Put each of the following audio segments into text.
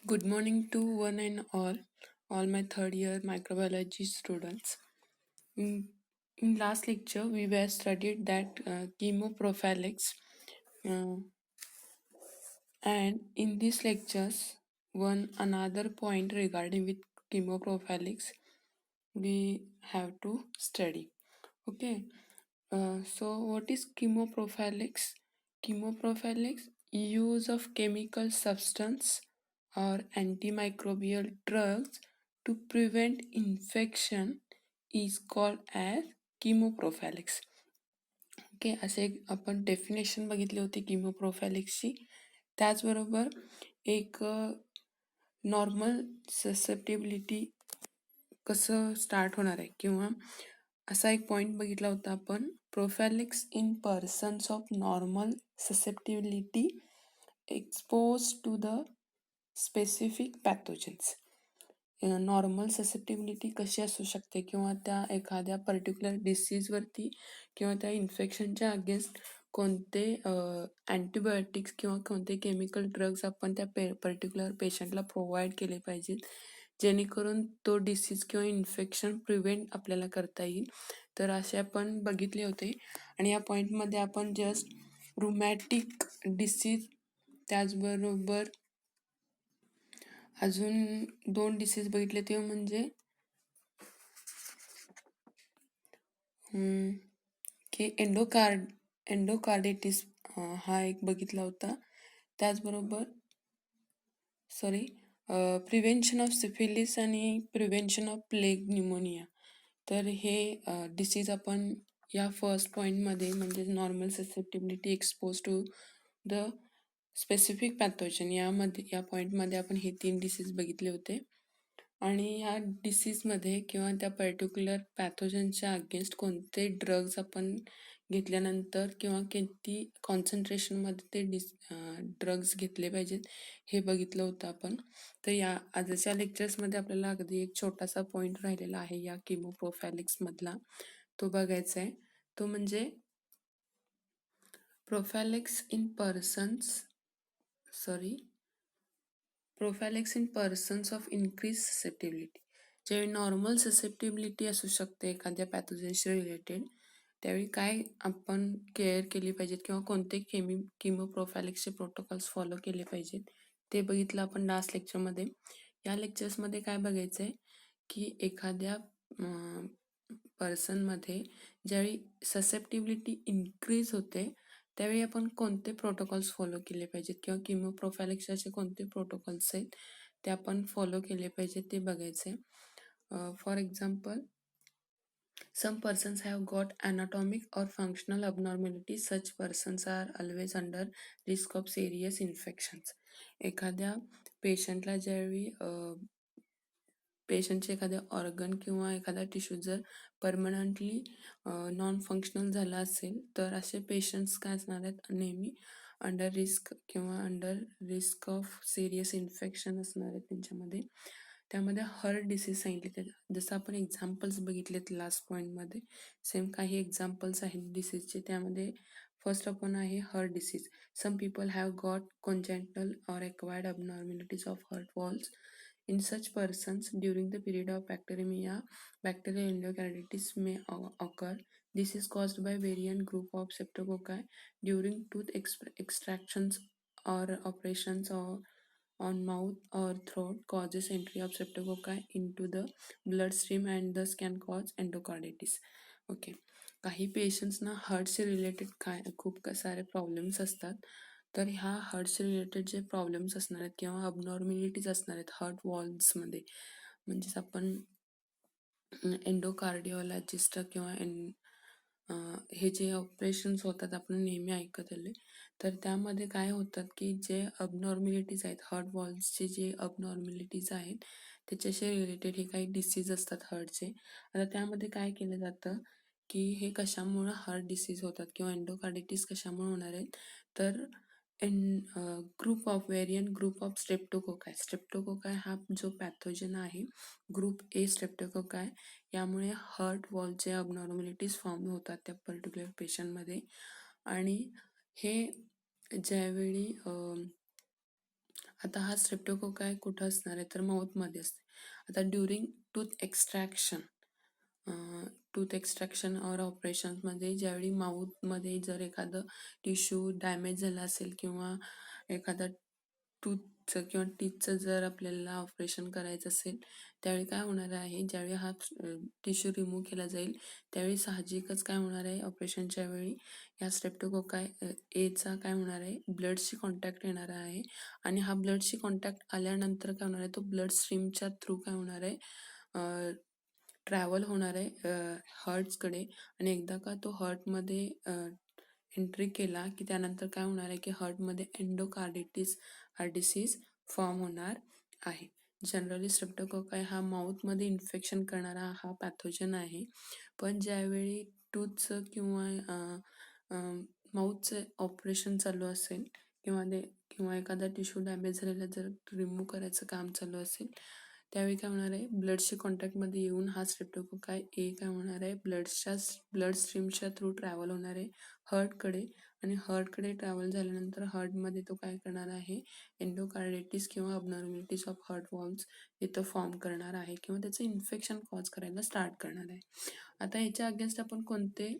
Good morning to one and all my third year microbiology students. In last lecture, we were studied that chemoprophylaxis, uh, and in these lectures, one another point regarding with chemoprophylaxis we have to study. Okay, so what is chemoprophylaxis? Chemoprophylaxis use of chemical substance or antimicrobial drugs to prevent infection is called as chemoprophylaxis. Okay, असे आपण definition बघितली होती किमोप्रोफॅलिक्सची. त्याचबरोबर एक normal susceptibility कसं start होणार आहे किंवा असा एक पॉईंट बघितला होता आपण, prophylaxis in persons of normal susceptibility expose to the specific pathogens. Normal susceptibility कशी असू शकते किंवा त्या एखाद्या पर्टिक्युलर डिसीजवरती किंवा त्या इन्फेक्शनच्या अगेन्स्ट कोणते अँटीबायोटिक्स किंवा कोणते केमिकल ड्रग्ज आपण त्या पर्टिक्युलर पेशंटला प्रोव्हाइड केले पाहिजेत जेणेकरून तो डिसीज किंवा इन्फेक्शन प्रिव्हेंट आपल्याला करता येईल. तर असे आपण बघितले होते आणि या पॉईंटमध्ये आपण जस्ट रुमॅटिक डिसीज त्याचबरोबर अजून 2 डिसीज बघितले ते म्हणजे की एंडोकार्डिटिस हा एक बघितला होता. त्याचबरोबर प्रिव्हेन्शन ऑफ सिफिलिस आणि प्रिव्हेन्शन ऑफ प्लेग न्यूमोनिया. तर हे डिसीज आपण या फर्स्ट पॉईंटमध्ये म्हणजे normal susceptibility expose to the specific pathogen या पॉईंटमध्ये आपण हे 3 डिसीज बघितले होते. आणि ह्या डिसीजमध्ये किंवा त्या पर्टिक्युलर पॅथोजनच्या अगेन्स्ट कोणते ड्रग्ज आपण घेतल्यानंतर किंवा किती कॉन्सन्ट्रेशनमध्ये ते ड्रग्ज घेतले पाहिजेत हे बघितलं होतं आपण. तर या आजच्या लेक्चर्समध्ये आपल्याला अगदी एक छोटासा पॉईंट राहिलेला आहे या किमोप्रोफॅलिक्समधला, तो बघायचा आहे. तो म्हणजे prophylaxis in persons of increase susceptibility. ज्यावेळी नॉर्मल ससेप्टिबिलिटी असू शकते एखाद्या पॅथोजनशी रिलेटेड, त्यावेळी काय आपण केअर केली पाहिजेत किंवा कोणते किमोप्रोफॅलिक्सचे प्रोटोकॉल्स फॉलो केले पाहिजेत ते बघितलं आपण लास्ट लेक्चरमध्ये. या लेक्चर्समध्ये काय बघायचं आहे की एखाद्या पर्सनमध्ये ज्यावेळी ससेप्टिबिलिटी इन्क्रीज होते त्यावेळी आपण कोणते प्रोटोकॉल्स फॉलो केले पाहिजेत किंवा किमोप्रोफॅलिक्सचे कोणते प्रोटोकॉल्स आहेत ते आपण फॉलो केले पाहिजेत ते बघायचे. For example, some persons have got anatomic or functional abnormalities. Such persons are always under risk of serious infections. एखाद्या पेशंटला ज्यावेळी पेशंटचे एखादे ऑर्गन किंवा एखादा टिश्यू जर परमनंटली नॉन फंक्शनल झाला असेल तर असे पेशंट्स काय असणार आहेत, नेहमी अंडर रिस्क किंवा under risk of serious infection असणार आहेत त्यांच्यामध्ये. त्यामध्ये हर्ट डिसीज सांगितले, जसं आपण एक्झाम्पल्स बघितलेत लास्ट पॉईंटमध्ये, सेम काही एक्झाम्पल्स आहेत डिसीजचे. त्यामध्ये फर्स्ट आपण आहे heart disease. Some people have got congenital or acquired abnormalities of heart valves. In such persons, during the period of bacteremia, bacterial endocarditis may occur. This is caused by variant group of streptococci during tooth extractions or operations or on mouth or throat causes entry of streptococci into the bloodstream and thus can cause endocarditis. Okay, काही पेशंट्सना हार्टशी related खूप सारे problems असतात. तर ह्या हार्टशी related जे problems असणार आहेत किंवा अबनॉर्मॅलिटीज असणार आहेत हार्ट वॉल्समध्ये, म्हणजेच आपण एंडोकार्डिओलॉजिस्ट किंवा हे जे ऑपरेशन्स होतात आपण नेहमी ऐकत आले, तर त्यामध्ये काय होतात की जे अबनॉर्मॅलिटीज आहेत हार्ट वॉल्सचे, जे अबनॉर्मॅलिटीज आहेत त्याच्याशी रिलेटेड हे काही डिसीज असतात हार्टचे. आता त्यामध्ये काय केलं जातं की हे कशामुळं हार्ट डिसीज होतात किंवा एंडोकार्डिटिस कशामुळे होणार आहेत, तर ग्रुप ऑफ स्ट्रेप्टोकोकाय हा जो पॅथोजन आहे, ग्रुप ए स्ट्रेप्टोकोकाय, यामुळे हार्ट वॉलचे अबनॉर्मॅलिटीज फॉर्म होतात त्या पर्टिक्युलर पेशंटमध्ये. आणि हे ज्यावेळी आता हा स्ट्रेप्टोकोकाय कुठं असणार आहे तर माउथमध्ये असते. आता ड्युरिंग टूथ एक्स्ट्रॅक्शन ऑर ऑपरेशनमध्ये ज्यावेळी माउथमध्ये जर एखादं टिश्यू डॅमेज झाला असेल किंवा एखादा टूथचं किंवा टीथचं जर आपल्याला ऑपरेशन करायचं असेल त्यावेळी काय होणार आहे, ज्यावेळी हा टिश्यू रिमूव्ह केला जाईल त्यावेळी साहजिकच काय होणार आहे, ऑपरेशनच्या वेळी या स्ट्रेप्टोकोकाय एचा काय होणार आहे, ब्लडशी कॉन्टॅक्ट येणार आहे आणि हा ब्लडशी कॉन्टॅक्ट आल्यानंतर काय होणार आहे, तो ब्लड स्ट्रीमच्या थ्रू काय होणार आहे, ट्रॅव्हल होणार आहे हार्ट्सकडे आणि एकदा का तो हार्टमध्ये एंट्री केला की त्यानंतर काय होणार आहे की हार्टमध्ये डिसीज फॉर्म होणार आहे. जनरली स्ट्रेप्टोकोकाय हा माउथमध्ये इन्फेक्शन करणारा हा पॅथोजन आहे. पण ज्यावेळी टूथचं किंवा माउथचं ऑपरेशन चालू असेल किंवा एखादा टिश्यू डॅमेज झालेला जर रिमूव्ह करायचं काम चालू असेल त्यावेळी काय होणार आहे, ब्लडशी कॉन्टॅक्टमध्ये येऊन हा स्ट्रेप्टोकोकाय काय होणार आहे, ब्लड स्ट्रीमच्या थ्रू ट्रॅव्हल होणार आहे हार्टकडे आणि हार्टकडे ट्रॅव्हल झाल्यानंतर हार्टमध्ये तो काय करणार आहे, एंडोकार्डिटिस किंवा अबनॉर्मॅलिटीज ऑफ हार्ट वॉल्व्स इथं फॉर्म करणार आहे किंवा त्याचं इन्फेक्शन कॉज करायला स्टार्ट करणार आहे. आता याच्या अगेन्स्ट आपण कोणते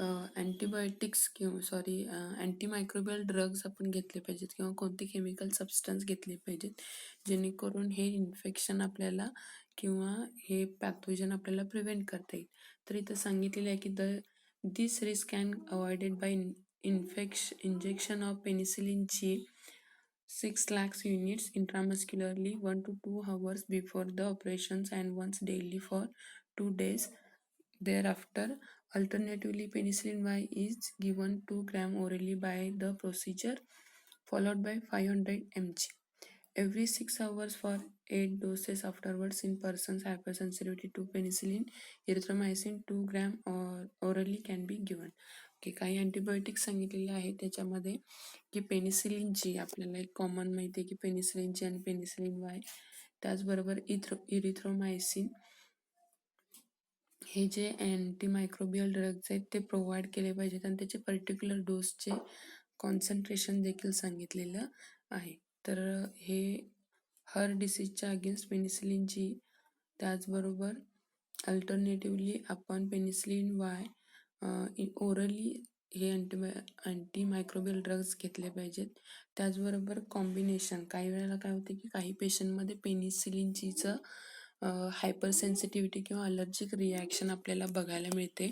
अँटीबायोटिक्स अँटीमायक्रोबियल ड्रग्ज आपण घेतले पाहिजेत किंवा कोणते केमिकल सबस्टन्स घेतले पाहिजेत जेणेकरून हे इन्फेक्शन आपल्याला किंवा हे पॅथोजन आपल्याला प्रिव्हेंट करता येईल. तर इथं सांगितलेलं आहे की this risk can avoided by injection of penicillin G 6 lakhs units intramuscularly 1 to 2 hours before the operations and once daily for 2 days thereafter. Alternatively, penicillin Y is given 2 gram orally by the procedure, followed by 500 mg every 6 hours for 8 doses afterwards in persons hypersensitivity to penicillin. Erythromycin 2 gram orally can be given. Okay, काही antibiotics सांगितलेले आहेत त्याच्यामध्ये की penicillin G आपल्याला एक common माहिती आहे की पेनिसिलिन जी आणि पेनिसिलिन वाय, त्याचबरोबर इरिथ्रोमायसिन हे जे अँटीमायक्रोबियल ड्रग्ज आहेत ते प्रोव्हाइड केले पाहिजेत आणि त्याचे पर्टिक्युलर डोसचे कॉन्सन्ट्रेशन देखील सांगितलेलं आहे. तर हे हर डिसीजच्या अगेन्स्ट पेनिसिलिन जी, त्याचबरोबर अल्टरनेटिव्हली आपण पेनिसिलिन वाय ओरली हे अँटीमायक्रोबियल ड्रग्ज घेतले पाहिजेत. त्याचबरोबर कॉम्बिनेशन काही वेळेला काय होते की काही पेशंटमध्ये पेनिसिलिन जीचं हायपर सेन्सिटिव्हिटी किंवा अलर्जिक रिॲक्शन आपल्याला बघायला मिळते.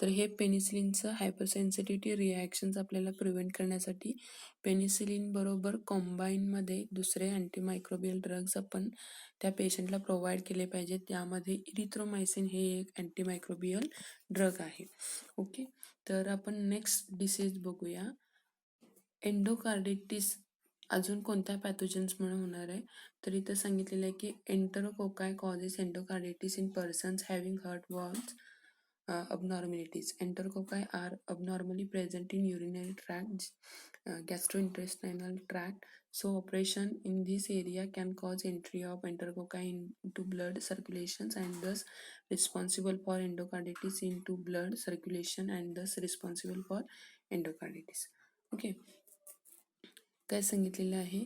तर हे पेनिसिलिनचं हायपर सेन्सिटिव्हिटी रिॲक्शन्स आपल्याला प्रिव्हेंट करण्यासाठी पेनिसिलिन बरोबर कॉम्बाईनमध्ये दुसरे अँटीमायक्रोबियल ड्रग्ज आपण त्या पेशंटला प्रोव्हाइड केले पाहिजेत. त्यामध्ये इरिथ्रोमायसिन हे एक अँटीमायक्रोबियल ड्रग आहे. ओके, तर आपण नेक्स्ट डिसीज बघूया. एंडोकार्डिटिस अजून कोणत्या पॅथोजन्समुळे होणार आहे तर इथं सांगितलेलं आहे की enterococci causes endocarditis in persons having heart valves abnormalities. Enterococci are abnormally present in urinary tract, gastrointestinal tract. So operation in this area can cause entry of enterococci into blood circulations and thus responsible for endocarditis into blood circulation and thus responsible for endocarditis. Okay. काय सांगितलेलं आहे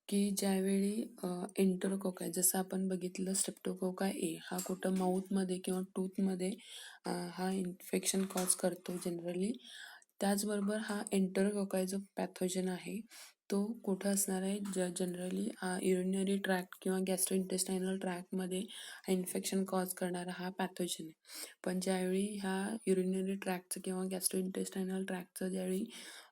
की ज्यावेळी एंटरोकोकाय जसं आपण बघितलं स्ट्रेप्टोकोकाय ए हा कुठं माउथमध्ये किंवा टूथमध्ये हा इन्फेक्शन कॉज करतो जनरली. त्याचबरोबर हा एंटरोकोकाय जो पॅथोजन आहे तो कुठं असणार आहे, जनरली युरिनरी ट्रॅक्ट किंवा गॅस्ट्रोइंटेस्टायनल ट्रॅक्टमध्ये हा इन्फेक्शन कॉज करणारा हा पॅथोजन आहे. पण ज्यावेळी ह्या युरिनरी ट्रॅक्टचं किंवा गॅस्ट्रोइंटेस्टायनल ट्रॅक्टचं ज्यावेळी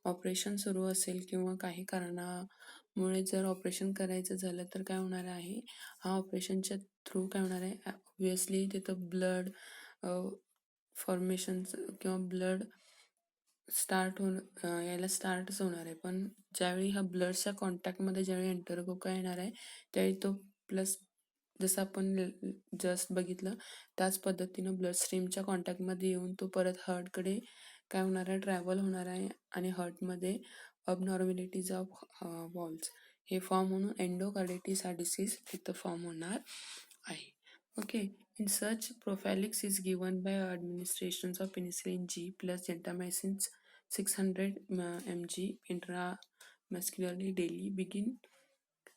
ऑपरेशन सुरू असेल किंवा काही कारणामुळे जर ऑपरेशन करायचं झालं तर काय होणार आहे, हा ऑपरेशनच्या थ्रू काय होणार आहे, ऑब्वियसली तिथं ब्लड फॉर्मेशन किंवा ब्लड स्टार्ट यायला स्टार्टच होणार आहे. पण ज्यावेळी हा ब्लडच्या कॉन्टॅक्टमध्ये ज्यावेळी एंटरोकोकाय येणार आहे त्यावेळी तो प्लस जसं आपण जस्ट बघितलं त्याच पद्धतीनं ब्लड स्ट्रीमच्या कॉन्टॅक्टमध्ये येऊन तो परत हार्टकडे काय होणार आहे, ट्रॅव्हल होणार आहे आणि हार्टमध्ये अबनॉर्मॅलिटीज ऑफ वॉल्व्स हे फॉर्म म्हणून एंडोकार्डिटिस हा डिसीज तिथं फॉर्म होणार आहे. Okay, in such prophylaxis is given by administrations of penicillin G plus gentamicin 600 mg muscularly daily,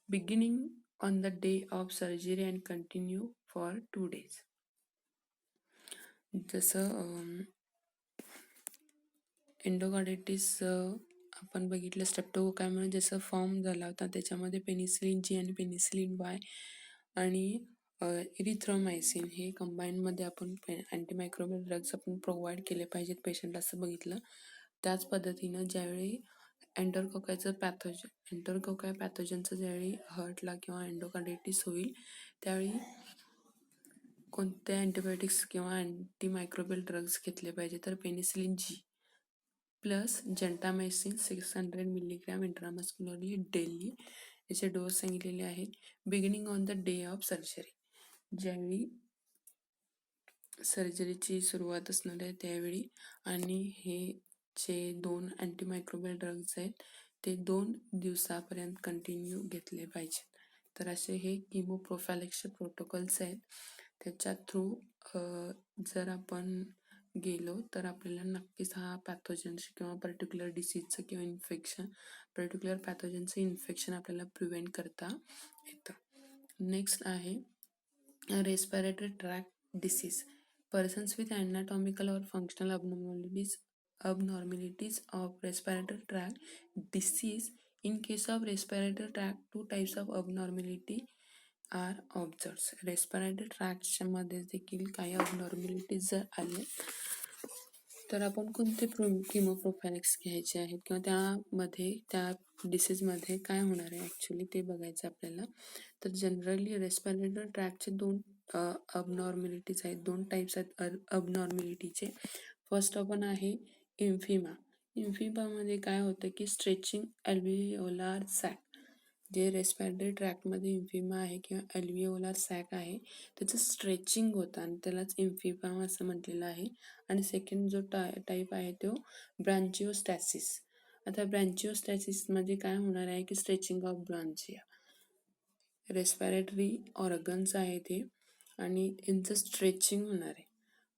beginning on the day of surgery and continue for 2 days. जसं endocarditis आपण बघितलं स्ट्रेप्टोकोकायमुळे जसं form झाला होता त्याच्यामध्ये पेनिसिलिन जी आणि पेनिसिलिन वाय आणि इरिथ्रोमायसिन हे कंबाईनमध्ये आपण अँटीमायक्रोबियल ड्रग्ज आपण प्रोव्हाइड केले पाहिजेत पेशंटला असं बघितलं. त्याच पद्धतीनं ज्यावेळी एंटरकोकाय पॅथोजनचं ज्यावेळी हार्टला किंवा एंडोकार्डिटिस होईल त्यावेळी कोणते अँटीबायोटिक्स किंवा अँटीमायक्रोबियल ड्रग्ज घेतले पाहिजे तर penicillin G plus gentamicin 600 milligram intramuscularly daily याचे डोस सांगितलेले आहेत. Beginning on the day of surgery, ज्यावेळी सर्जरीची सुरुवात असणार आहे त्यावेळी, आणि हे जे 2 अँटीमायक्रोबियल ड्रग्ज आहेत ते 2 दिवसापर्यंत कंटिन्यू घेतले पाहिजेत. तर असे हे किमोप्रोफॅलेक्सचे प्रोटोकॉल्स आहेत. त्याच्या थ्रू जर आपण गेलो तर आपल्याला नक्कीच हा पॅथोजन्स किंवा पर्टिक्युलर डिसीजचं किंवा पर्टिक्युलर पॅथोजनचं इन्फेक्शन आपल्याला प्रिव्हेंट करता येतं. नेक्स्ट आहे respiratory tract disease. Persons with anatomical or functional abnormalities of respiratory tract disease. In case of respiratory tract, 2 types of abnormality are observed. Respiratory tract मध्ये देखील काही abnormalities जर आले तर आपण कोणते किमोप्रोफॅलेक्स घ्यायचे आहेत किंवा त्यामध्ये त्या डिसीजमध्ये काय होणार आहे ॲक्च्युली ते बघायचं आपल्याला. तर जनरली रेस्पिरेटरी ट्रॅकचे 2 अबनॉर्मॅलिटीज आहेत, 2 टाईप्स आहेत अबनॉर्मॅलिटीचे. फर्स्ट आपण आहे इम्फिमा. इम्फिमामध्ये काय होतं की स्ट्रेचिंग अल्व्हिओलार सॅक, जे रेस्पिरेटरी ट्रॅकमध्ये इम्फिमा आहे किंवा अल्व्हिओलार सॅक आहे त्याचं स्ट्रेचिंग होतं आणि त्यालाच इम्फिमा असं म्हटलेलं आहे. आणि सेकंड जो टाईप आहे तो ब्रांचिओस्टॅसिस. आता ब्रांचिओस्टॅसिसमध्ये काय होणार आहे की स्ट्रेचिंग ऑफ ब्रांचिया, रेस्पिरेटरी ऑर्गन्स आहे ते आणि यांचं स्ट्रेचिंग होणार आहे.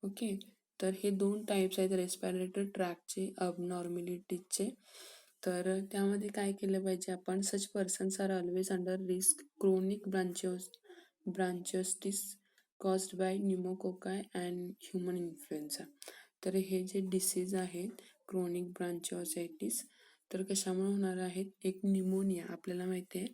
ओके, तर हे 2 टाईप्स आहेत रेस्पिरेटरी ट्रॅकचे अबनॉर्मॅलिटीजचे. तर त्यामध्ये काय केलं पाहिजे आपण, such persons are always under risk chronic bronchitis caused by pneumococci and human influenza. तर हे जे डिसीज आहेत क्रोनिक ब्रांचिओसायटिस तर कशामुळे होणार आहेत, एक न्यूमोनिया, आपल्याला माहिती आहे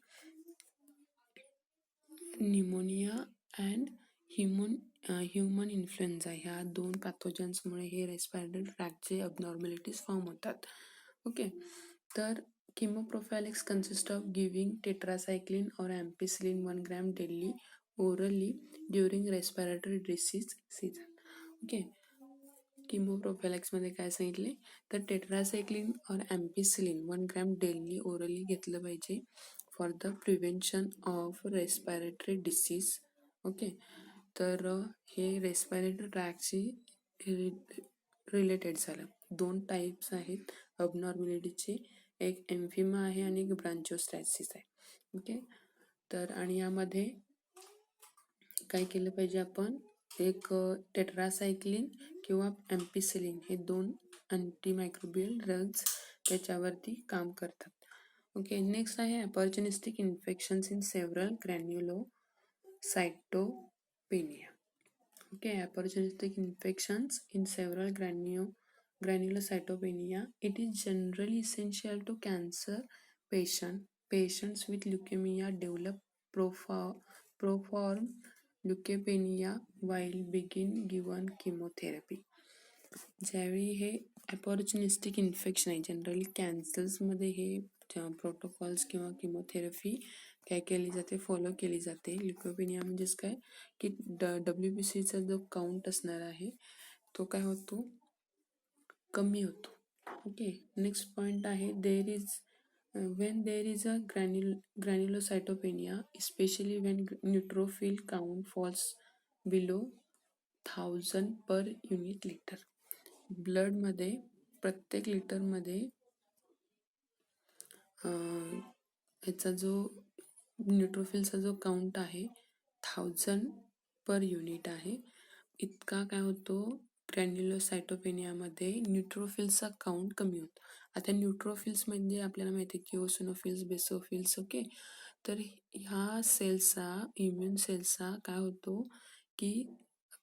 न्यूमोनिया अँड ह्युमन इन्फ्लुएन्झा, ह्या 2 पॅथोजन्समुळे हे रेस्पिरेटरी ट्रॅकचे अबनॉर्मॅलिटीज फॉर्म होतात. ओके, तर chemoprophylaxis consist of giving tetracycline और ampicillin 1 gram daily orally during respiratory disease season. Okay, किमोप्रोफॅलेक्समध्ये काय सांगितले तर टेट्रासायक्लिन और एम्पिसिलिन 1 ग्रॅम डेली ओरली घेतलं पाहिजे for the prevention of respiratory disease. Okay, तर हे रेस्पिरेटरी ट्रॅकशी रिलेटेड झालं. 2 टाईप्स आहेत अबनॉर्मॅलिटीचे, एक एम्फिमा आहे आणि एक ब्रांचिओस्टॅसिस आहे. ओके, तर आणि यामध्ये काय केलं पाहिजे आपण, एक टेट्रासायक्लिन किंवा एम्पिसिलिन हे 2 अँटीमायक्रोबियल ड्रग्ज त्याच्यावरती काम करतात. ओके, नेक्स्ट आहे opportunistic infections in several granulocytopenia. Okay, opportunistic infections in several granulocytopenia. It is generally essential to cancer patients with leukemia develop proform leukopenia while begin given chemotherapy. ज्यावेळी हे अपॉर्च्युनिस्टिक infection आहे, generally कॅन्सर्समध्ये हे protocols किंवा chemotherapy काय केली जाते, follow केली जाते. ल्युकोपेनिया म्हणजेच काय की WBCचा जो काउंट असणार आहे तो काय होतो, कमी होतो. ओके, नेक्स्ट पॉईंट आहे when there is a granulocytopenia, especially when neutrophil count falls below 1000 per unit liter. ब्लडमध्ये प्रत्येक लिटरमध्ये ह्याचा जो न्यूट्रोफिलचा जो काउंट आहे 1000 पर युनिट आहे, इतका काय होतो ग्रॅन्युलोसाइटोपेनियामध्ये न्यूट्रोफिलचा काउंट कमी होतो. आता न्यूट्रोफिल्स म्हणजे आपल्याला माहिती आहे की ओसोनोफिल्स, बेसोफिल्स, ओके. तर ह्या सेल्सचा, इम्युन सेल्सचा काय होतो की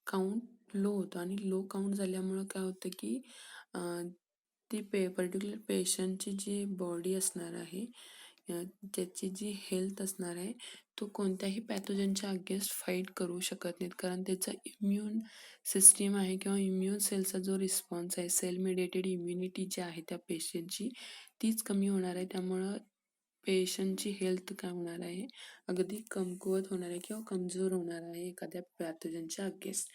काउंट लो होतो, आणि लो काउंट झाल्यामुळं काय होतं की ती पर्टिक्युलर पेशंटची जी बॉडी असणार आहे, त्याची जी हेल्थ असणार आहे, तो कोणत्याही पॅथोजनच्या अगेन्स्ट फाईट करू शकत नाहीत, कारण त्याचा इम्युन सिस्टीम आहे किंवा इम्युन सेलचा जो रिस्पॉन्स आहे, सेल मेडिएटेड इम्युनिटी जी आहे त्या पेशंटची, तीच कमी होणार आहे. त्यामुळं पेशंटची हेल्थ काय होणार आहे, अगदी कमकुवत होणार आहे किंवा कमजोर होणार आहे एखाद्या पॅथोजनच्या against.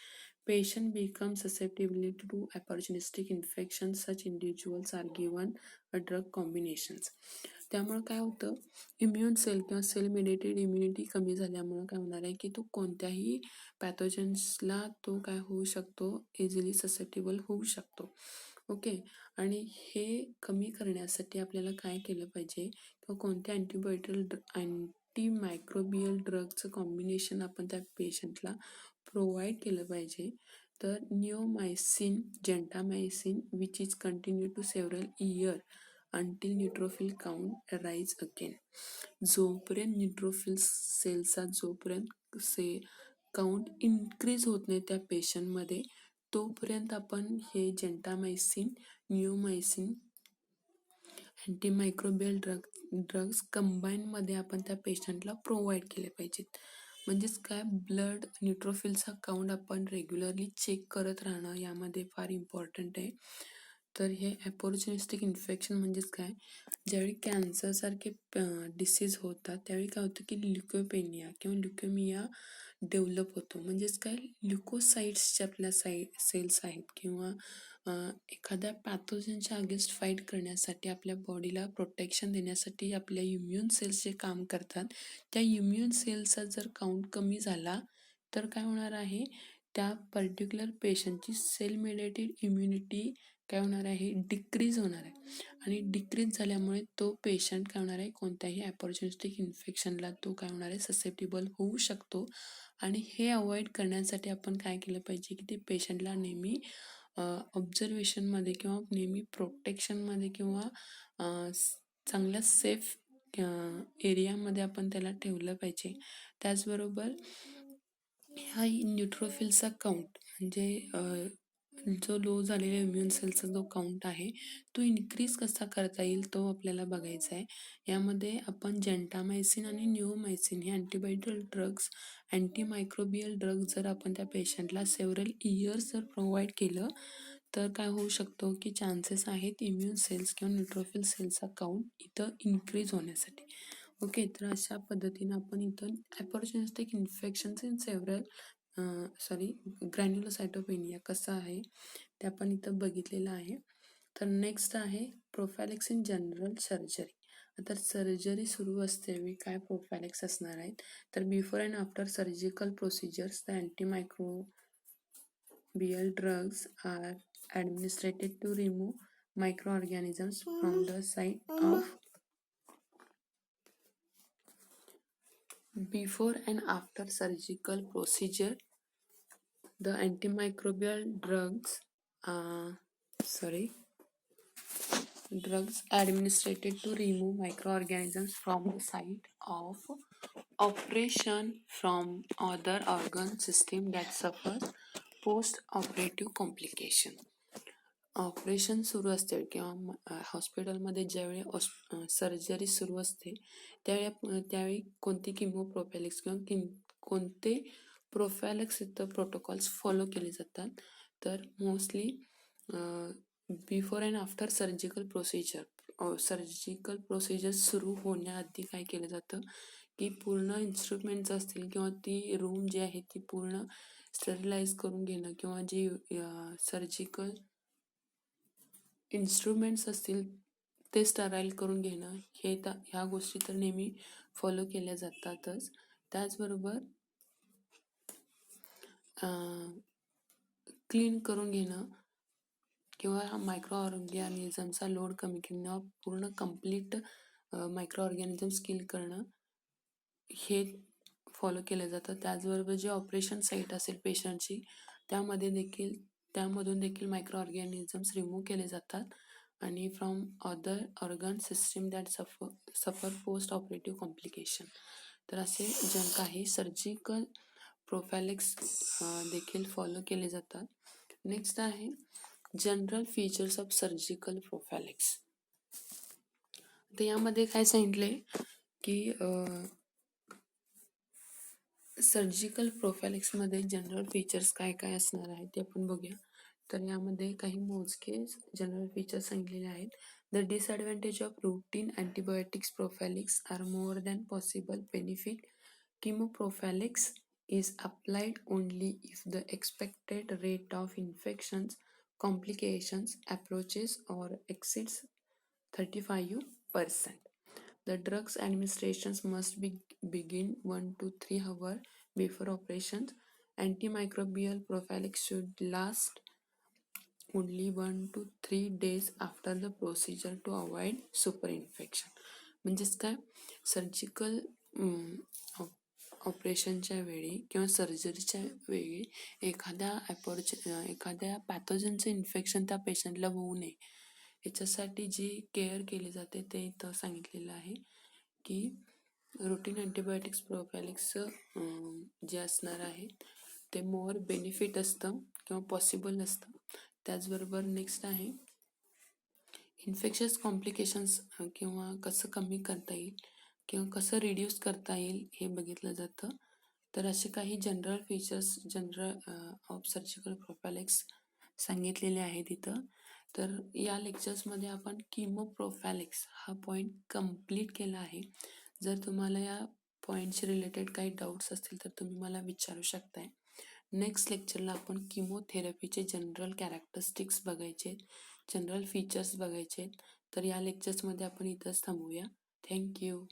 Patient becomes susceptible to opportunistic infections. Such individuals are given a drug combinations. त्यामुळे काय होतं, इम्युन सेल किंवा सेल मेडिएटेड इम्युनिटी कमी झाल्यामुळं काय होणार आहे की तो कोणत्याही पॅथोजन्सला तो काय होऊ शकतो, इझिली ससेप्टेबल होऊ शकतो. ओके. आणि हे कमी करण्यासाठी आपल्याला काय केलं पाहिजे, किंवा कोणत्या अँटीमायक्रोबियल ड्रगचं कॉम्बिनेशन आपण त्या पेशंटला प्रोव्हाइड केलं पाहिजे. तर neomycin, gentamicin which is continue to several year until neutrophil count rise again. जोपर्यंत न्यूट्रोफिल सेलचा जोपर्यंत काउंट इन्क्रीज होत नाही त्या पेशंटमध्ये, तोपर्यंत आपण हे जेंटामायसिन, निओमायसिन, अँटीमायक्रोबियल ड्रग्स कंबाईनमध्ये आपण त्या पेशंटला प्रोव्हाइड केले पाहिजेत. म्हणजेच काय, ब्लड न्यूट्रोफिलचा काउंट आपण रेग्युलरली चेक करत राहणं यामध्ये फार इम्पॉर्टंट आहे. तर हे ऑपॉर्च्युनिस्टिक इन्फेक्शन म्हणजेच काय, ज्यावेळी कॅन्सरसारखे डिसीज होतात त्यावेळी काय होतं की ल्युकोपेनिया किंवा ल्युकेमिया डेव्हलप होतो. म्हणजेच काय, ल्युकोसाइट्सचे आपल्या सेल्स आहेत किंवा एखाद्या पॅथोजनच्या अगेन्स्ट फाईट करण्यासाठी आपल्या बॉडीला प्रोटेक्शन देण्यासाठी आपल्या इम्युन सेल्स जे काम करतात, त्या इम्युन सेल्सचा जर काउंट कमी झाला तर काय होणार आहे, त्या पर्टिक्युलर पेशंटची सेल मेडिएटेड इम्युनिटी काय होणार आहे, डिक्रीज होणार आहे. आणि डिक्रीज झाल्यामुळे तो पेशंट काय होणार आहे, कोणत्याही ऑपॉर्च्युनिस्टिक इन्फेक्शनला तो काय होणार आहे, ससेप्टेबल होऊ शकतो. आणि हे अवॉइड करण्यासाठी आपण काय केलं पाहिजे की ते पेशंटला नेहमी ऑब्झर्वेशनमध्ये किंवा नेहमी प्रोटेक्शनमध्ये किंवा चांगल्या सेफ एरियामध्ये आपण त्याला ठेवलं पाहिजे. त्याचबरोबर ह्या न्यूट्रोफिलचा काउंट म्हणजे जो लो झालेला इम्युन सेलचा जो काउंट आहे तो इन्क्रीज कसा करता येईल तो आपल्याला बघायचा आहे. यामध्ये आपण जेंटामायसिन आणि निओमायसिन हे अँटीबायोटिक ड्रग्स, अँटीमायक्रोबियल ड्रग्स जर आपण त्या पेशंटला सेव्हरल इयर्स जर प्रोव्हाइड केलं तर काय होऊ शकतो की चान्सेस आहेत इम्युन सेल्स किंवा न्यूट्रोफिल सेलचा काउंट इथं इन्क्रीज होण्यासाठी. ओके. तर अशा पद्धतीनं आपण इथं ऑपॉर्च्युनिस्टिक इन्फेक्शन्स इन सेव्हरल ग्रॅन्युलोसाइटोपेनिया कसं आहे ते आपण इथं बघितलेलं आहे. तर नेक्स्ट आहे प्रोफॅलेक्स इन जनरल सर्जरी. आता सर्जरी सुरू असते वेळी काय प्रोफॅलेक्स असणार आहेत, तर before and after surgical procedures the antimicrobial drugs are administrated to remove microorganisms from the site of. Before and after surgical procedure, the antimicrobial drugs administrated to remove microorganisms from the site of operation from other organ system that suffers post-operative complication. Operation सुरू असते किंवा हॉस्पिटलमध्ये ज्यावेळी surgery सुरू असते त्यावेळी कोणते किमोप्रोफॅलेक्स किंवा कोणते प्रोफॅलेक्स इथं प्रोटोकॉल्स फॉलो केले जातात, तर mostly before and after surgical procedure सुरू होण्याआधी काय केलं जातं की पूर्ण इन्स्ट्रुमेंट्स असतील किंवा ती रूम जी आहे ती पूर्ण स्टरिलाइज करून घेणं किंवा जे सर्जिकल इन्स्ट्रुमेंट्स असतील ते स्टराईल करून घेणं, ह्या गोष्टी तर नेहमी फॉलो केल्या जातातच. त्याचबरोबर क्लीन करून घेणं किंवा मायक्रो ऑर्गॅनिझमचा लोड कमी करणं, पूर्ण कंप्लीट मायक्रो ऑर्गॅनिझम्स किल करणं हे फॉलो केलं जातं. त्याचबरोबर जे ऑपरेशन साईट असेल पेशंटची त्यामधून देखील मायक्रो ऑर्गॅनिझम्स रिमूव्ह केले जातात आणि from other organ system that सफर पोस्ट ऑपरेटिव्ह कॉम्प्लिकेशन. तर असे काही सर्जिकल प्रोफॅलेक्स देखील फॉलो केले जातात. नेक्स्ट आहे जनरल फीचर्स ऑफ सर्जिकल प्रोफॅलेक्स. तर यामध्ये काय सांगितले की सर्जिकल प्रोफॅलेक्समध्ये जनरल फीचर्स काय काय असणार आहेत ते आपण बघूया. तर यामध्ये काही मोजके जनरल फीचर्स सांगितलेले आहेत. The disadvantage of routine antibiotics prophylaxis are more than possible benefit. Chemoprophylaxis is applied only if the expected rate of infections, complications, approaches or exceeds 35%. The drugs administrations must begin 1 to 3 hours before operations. Antimicrobial prophylaxis should last only 1 to 3 days after the procedure to avoid superinfection. म्हणजेच काय, surgical ऑपरेशनच्या वेळी किंवा सर्जरीच्या वेळी एखाद्या पॅथोजनचं infection त्या पेशंटला होऊ नये याच्यासाठी जी केअर केली जाते ते इथं सांगितलेलं आहे की रुटीन अँटीबायोटिक्स प्रोफॅलिक्सचं जे असणार आहे ते मोर बेनिफिट असतं किंवा पॉसिबल नसतं. त्याचबरोबर नेक्स्ट आहे इन्फेक्शस कॉम्प्लिकेशन्स किंवा कसं कमी करता येईल किंवा कसं रिड्यूस करता येईल हे बघितलं जातं. तर असे काही जनरल फीचर्स ऑफ सर्जिकल प्रोफॅलेक्स सांगितलेले आहेत इथं. तर या लेक्चर्समध्ये आपण किमोप्रोफॅलेक्स हा पॉईंट कंप्लीट केला आहे. जर तुम्हाला या पॉईंटशी रिलेटेड काही डाऊट्स असतील तर तुम्ही मला विचारू शकताय. नेक्स्ट लेक्चरला आपण किमोथेरपीचे जनरल कॅरेक्टरिस्टिक्स बघायचे, जनरल फीचर्स बघायचे. तर या लेक्चर्समध्ये आपण इथंच थांबूया. थँक्यू.